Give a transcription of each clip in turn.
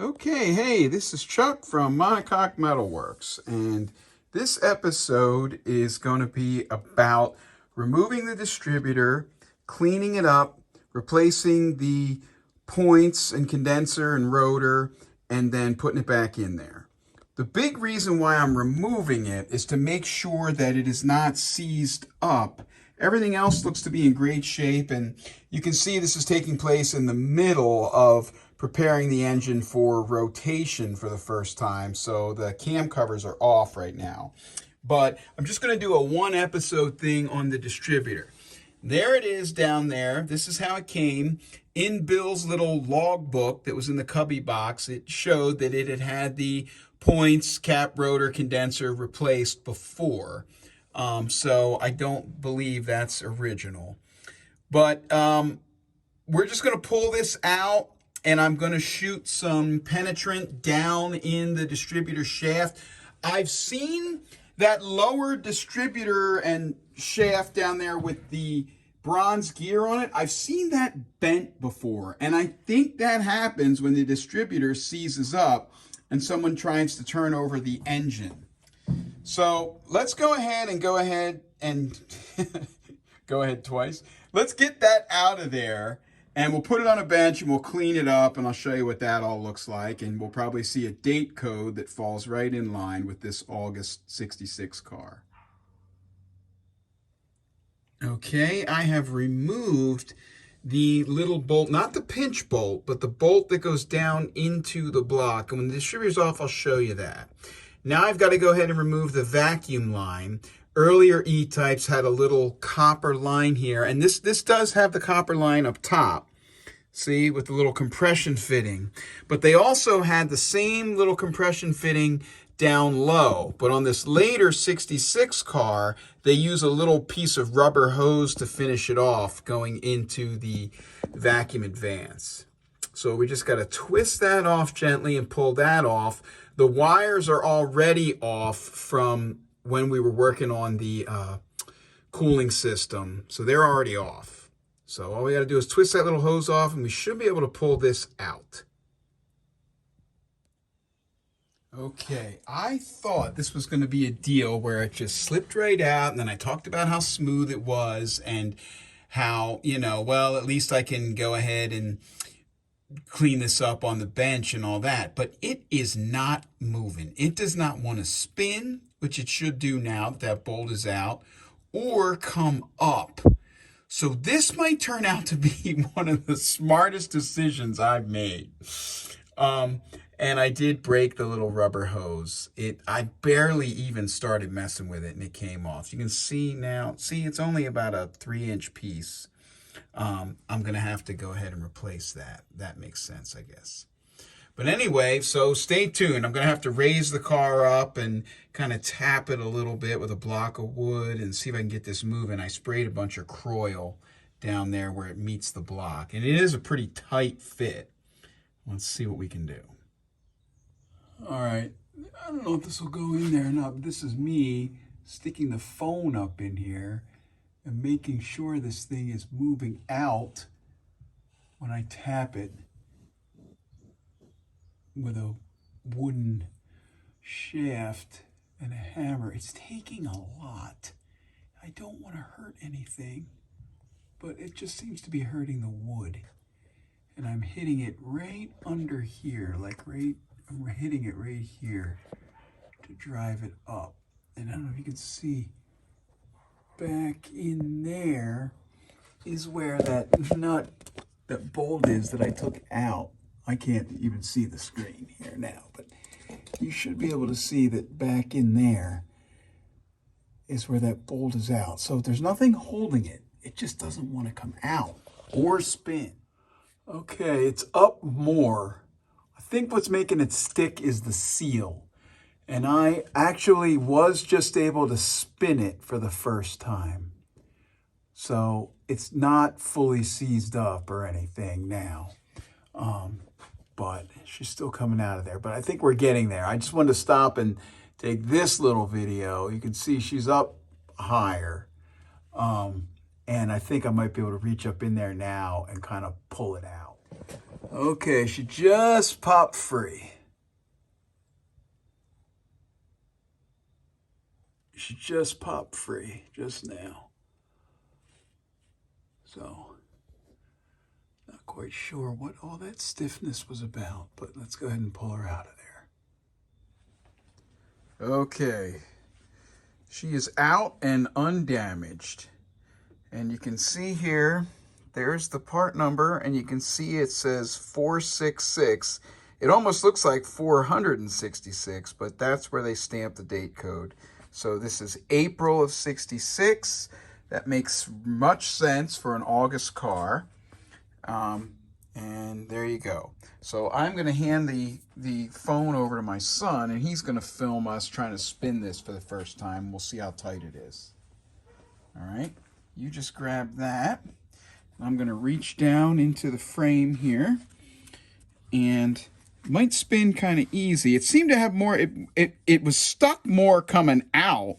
Okay, hey, this is Chuck from Monocoque Metalworks, and this episode is going to be about removing the distributor, cleaning it up, replacing the points and condenser and rotor, and then putting it back in there. The big reason why I'm removing it is to make sure that it is not seized up. Everything else looks to be in great shape, and you can see this is taking place in the middle of preparing the engine for rotation for the first time. So the cam covers are off right now. But I'm just going to do a one episode thing on the distributor. There it is down there. This is how it came. In Bill's little log book that was in the cubby box, it showed that it had had the points, cap, rotor, condenser replaced before. So I don't believe that's original. But we're just going to pull this out, and I'm going to shoot some penetrant down in the distributor shaft. I've seen that lower distributor and shaft down there with the bronze gear on it. I've seen that bent before, and I think that happens when the distributor seizes up and someone tries to turn over the engine. So let's go ahead and go ahead twice. Let's get that out of there, and we'll put it on a bench and we'll clean it up, and I'll show you what that all looks like, and we'll probably see a date code that falls right in line with this August 66 car. Okay, I have removed the little bolt, not the pinch bolt, but the bolt that goes down into the block. And when the distributor's off, I'll show you that. Now I've got to go ahead and remove the vacuum line. Earlier E-types had a little copper line here, and this does have the copper line up top, see, with the little compression fitting. But they also had the same little compression fitting down low. But on this later 66 car, they use a little piece of rubber hose to finish it off going into the vacuum advance. So we just got to twist that off gently and pull that off. The wires are already off from when we were working on the cooling system. So they're already off. So all we got to do is twist that little hose off, and we should be able to pull this out. Okay, I thought this was going to be a deal where it just slipped right out, and then I talked about how smooth it was and how, well, at least I can go ahead and clean this up on the bench and all that. But it is not moving. It does not want to spin, which it should do now that that bolt is out, or come up. So this might turn out to be one of the smartest decisions I've made. And I did break the little rubber hose. I barely even started messing with it, and it came off. You can see now, it's only about a 3-inch piece. I'm going to have to go ahead and replace that. That makes sense, I guess. But anyway, so stay tuned. I'm going to have to raise the car up and kind of tap it a little bit with a block of wood and see if I can get this moving. I sprayed a bunch of Croil down there where it meets the block. And it is a pretty tight fit. Let's see what we can do. All right, I don't know if this will go in there or not, but this is me sticking the phone up in here and making sure this thing is moving out when I tap it with a wooden shaft and a hammer. It's taking a lot. I don't want to hurt anything, but it just seems to be hurting the wood. And I'm hitting it right under here, I'm hitting it right here to drive it up. And I don't know if you can see, back in there is where that bolt is that I took out. I can't even see the screen here now, but you should be able to see that back in there is where that bolt is out. So there's nothing holding it. It just doesn't want to come out or spin. Okay, it's up more. I think what's making it stick is the seal. And I actually was just able to spin it for the first time. So it's not fully seized up or anything now. But she's still coming out of there. But I think we're getting there. I just wanted to stop and take this little video. You can see she's up higher. And I think I might be able to reach up in there now and kind of pull it out. Okay, she just popped free. She just popped free just now. So, not quite sure what all that stiffness was about, but let's go ahead and pull her out of there. Okay, she is out and undamaged. And you can see here, there's the part number, and you can see it says 466. It almost looks like 466, but that's where they stamped the date code. So this is April of 66. That makes much sense for an August car. And there you go. So I'm going to hand the phone over to my son, and he's going to film us trying to spin this for the first time. We'll see how tight it is. All right. You just grab that. I'm going to reach down into the frame here, and it might spin kind of easy. It seemed to have more, it was stuck more coming out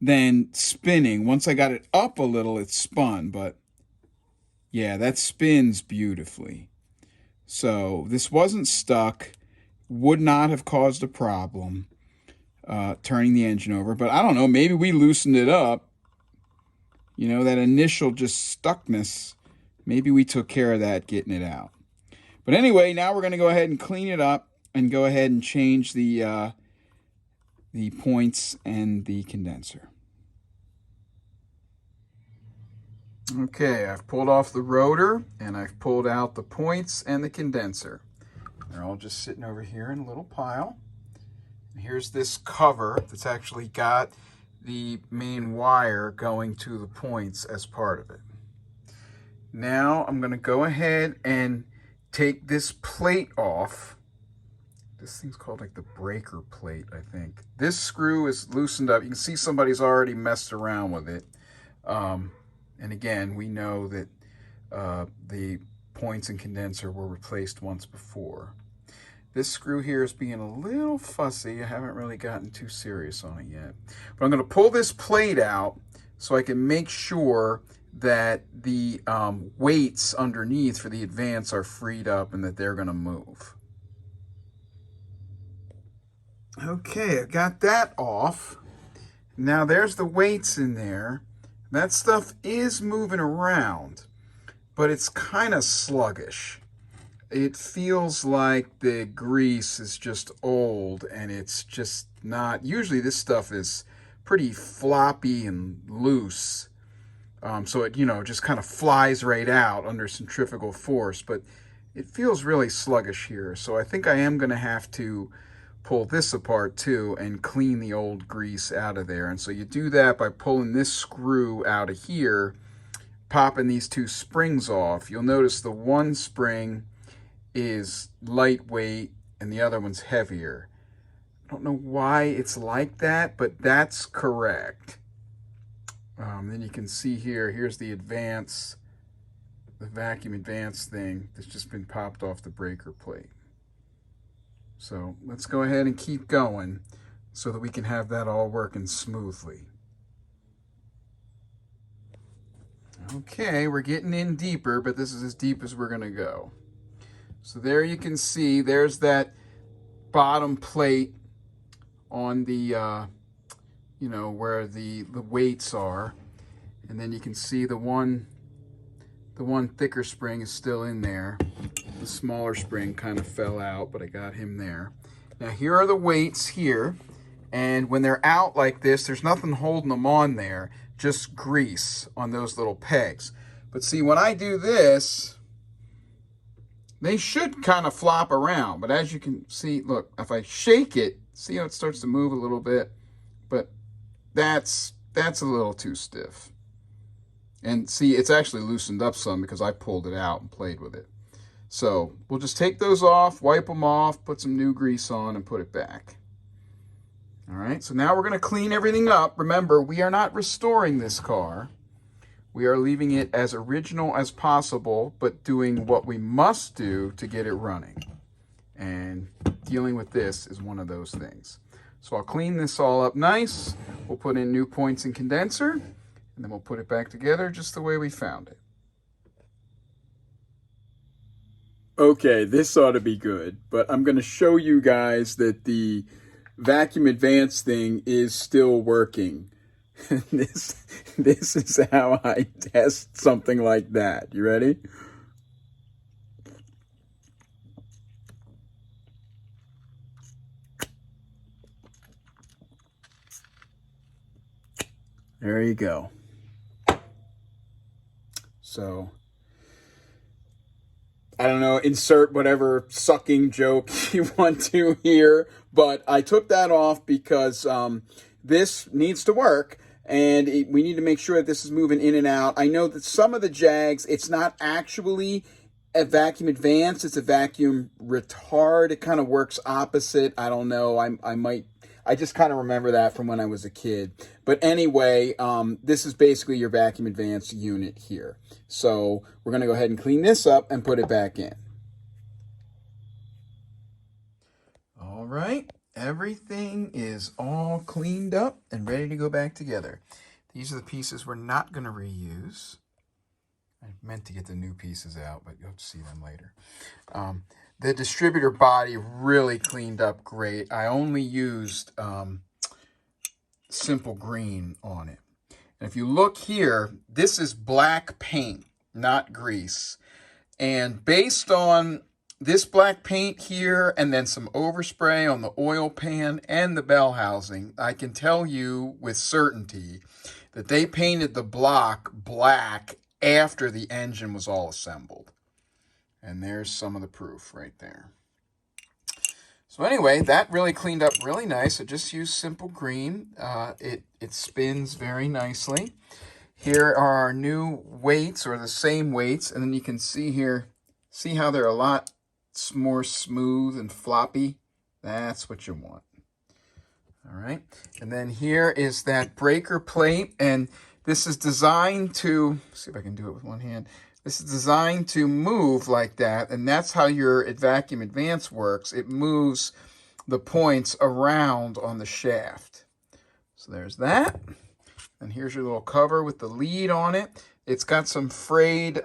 than spinning. Once I got it up a little, it spun, but yeah, that spins beautifully. So this wasn't stuck, would not have caused a problem turning the engine over, but I don't know, maybe we loosened it up. You know, that initial just stuckness, maybe we took care of that getting it out. But anyway, now we're going to go ahead and clean it up and go ahead and change the points and the condenser. Okay, I've pulled off the rotor and I've pulled out the points and the condenser. They're all just sitting over here in a little pile. And here's this cover that's actually got the main wire going to the points as part of it. Now I'm going to go ahead and take this plate off. This thing's called like the breaker plate, I think. This screw is loosened up. You can see somebody's already messed around with it. And again, we know that the points and condenser were replaced once before. This screw here is being a little fussy. I haven't really gotten too serious on it yet. But I'm going to pull this plate out so I can make sure that the weights underneath for the advance are freed up and that they're going to move. Okay, I got that off. Now there's the weights in there. That stuff is moving around, but it's kind of sluggish. It feels like the grease is just old and it's just not. Usually this stuff is pretty floppy and loose. So it, just kind of flies right out under centrifugal force, but it feels really sluggish here. So I think I am going to have to pull this apart too and clean the old grease out of there. And so you do that by pulling this screw out of here, popping these two springs off. You'll notice the one spring is lightweight and the other one's heavier. I don't know why it's like that, but that's correct. Then you can see here's the advance, the vacuum advance thing that's just been popped off the breaker plate. So let's go ahead and keep going so that we can have that all working smoothly. Okay, we're getting in deeper, but this is as deep as we're going to go. So there you can see, there's that bottom plate on the, where the weights are. And then you can see the one thicker spring is still in there. The smaller spring kind of fell out, but I got him there. Now here are the weights here. And when they're out like this, there's nothing holding them on there, just grease on those little pegs. But see, when I do this, they should kind of flop around, but as you can see, look, if I shake it, see how it starts to move a little bit, but that's a little too stiff. And see, it's actually loosened up some because I pulled it out and played with it. So we'll just take those off, wipe them off, put some new grease on and put it back. All right, so now we're going to clean everything up. Remember, we are not restoring this car. We are leaving it as original as possible, but doing what we must do to get it running. And dealing with this is one of those things. So I'll clean this all up nice. We'll put in new points and condenser, and then we'll put it back together just the way we found it. Okay, this ought to be good, but I'm going to show you guys that the vacuum advance thing is still working. This is how I test something like that. You ready? There you go. So, I don't know, insert whatever sucking joke you want to here, but I took that off because this needs to work, and we need to make sure that this is moving in and out. I know that some of the Jags, it's not actually a vacuum advance, it's a vacuum retard. It kind of works opposite. I don't know. I just kind of remember that from when I was a kid. But anyway, this is basically your vacuum advance unit here. So we're going to go ahead and clean this up and put it back in. All right, everything is all cleaned up and ready to go back together. These are the pieces we're not going to reuse. I meant to get the new pieces out, but you'll have to see them later. The distributor body really cleaned up great. I only used simple green on it. And if you look here, this is black paint, not grease. And based on this black paint here and then some overspray on the oil pan and the bell housing, I can tell you with certainty that they painted the block black after the engine was all assembled. And there's some of the proof right there. So anyway, that really cleaned up really nice. I just used simple green. It spins very nicely. Here are our new weights, or the same weights. And then you can see here, see how they're a lot more smooth and floppy? That's what you want. All right. And then here is that breaker plate. And this is designed to, see if I can do it with one hand. This is designed to move like that, and that's how your vacuum advance works. It moves the points around on the shaft. So there's that. And here's your little cover with the lead on it. It's got some frayed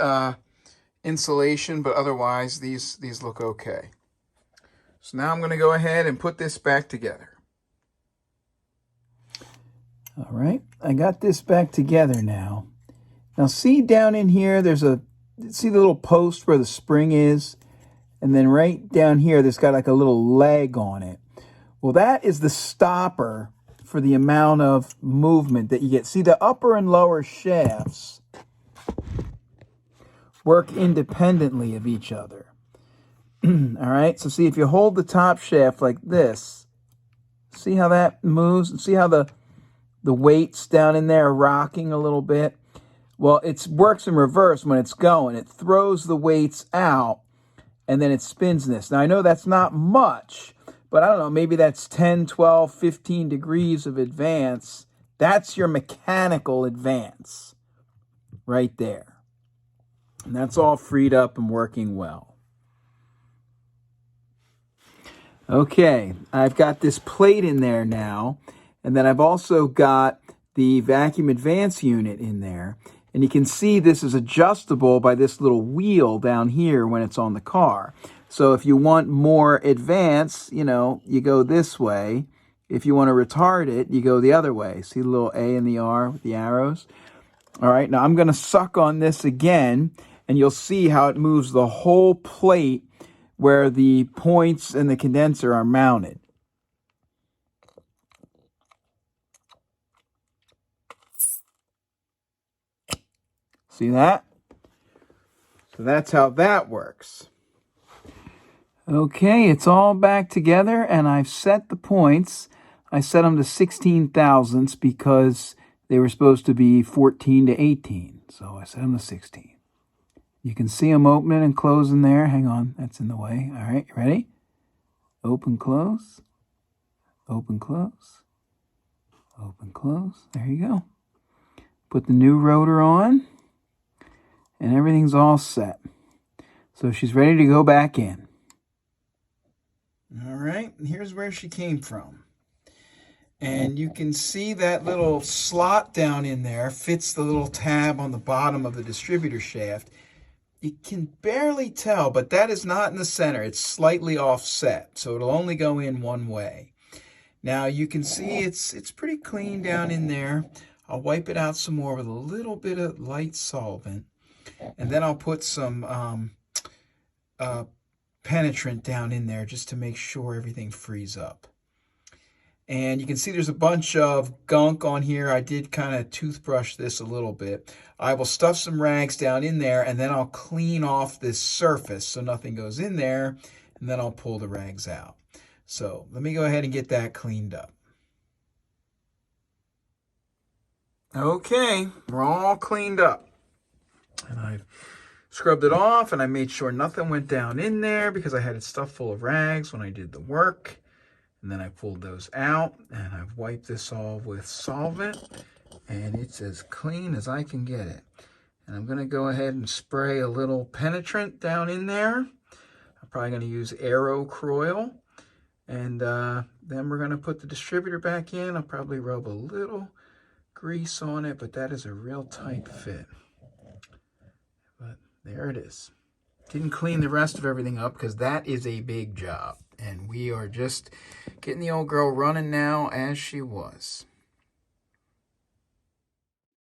insulation, but otherwise these look okay. So now I'm going to go ahead and put this back together. All right, I got this back together now. Now see down in here, see the little post where the spring is? And then right down here, there's got like a little leg on it. Well, that is the stopper for the amount of movement that you get. See, the upper and lower shafts work independently of each other. All right, so see, if you hold the top shaft like this, see how that moves? See how the weights down in there are rocking a little bit? Well, it works in reverse when it's going. It throws the weights out, and then it spins this. Now, I know that's not much, but I don't know, maybe that's 10, 12, 15 degrees of advance. That's your mechanical advance right there. And that's all freed up and working well. Okay, I've got this plate in there now, and then I've also got the vacuum advance unit in there. And you can see this is adjustable by this little wheel down here when it's on the car. So if you want more advance, you go this way. If you want to retard it, you go the other way. See the little A and the R with the arrows? All right, now I'm going to suck on this again, and you'll see how it moves the whole plate where the points and the condenser are mounted. See that? So that's how that works. Okay, it's all back together, and I've set the points. I set them to 16 thousandths because they were supposed to be 14 to 18. So I set them to 16. You can see them opening and closing there. Hang on, that's in the way. All right, you ready? Open, close. Open, close. Open, close. There you go. Put the new rotor on. And everything's all set. So she's ready to go back in. All right, and here's where she came from. And you can see that little slot down in there fits the little tab on the bottom of the distributor shaft. you can barely tell, but that is not in the center. It's slightly offset, so it'll only go in one way. Now you can see it's pretty clean down in there. I'll wipe it out some more with a little bit of light solvent, and then I'll put some penetrant down in there just to make sure everything frees up. And you can see there's a bunch of gunk on here. I did kind of toothbrush this a little bit. I will stuff some rags down in there, and then I'll clean off this surface so nothing goes in there, and then I'll pull the rags out. So let me go ahead and get that cleaned up. Okay, we're all cleaned up. And I've scrubbed it off, and I made sure nothing went down in there because I had it stuffed full of rags when I did the work. And then I pulled those out, and I've wiped this off with solvent, and it's as clean as I can get it. And I'm going to go ahead and spray a little penetrant down in there. I'm probably going to use Aerocroil. And then we're going to put the distributor back in. I'll probably rub a little grease on it, but that is a real tight fit. But there it is. Didn't clean the rest of everything up because that is a big job. And we are just getting the old girl running now as she was.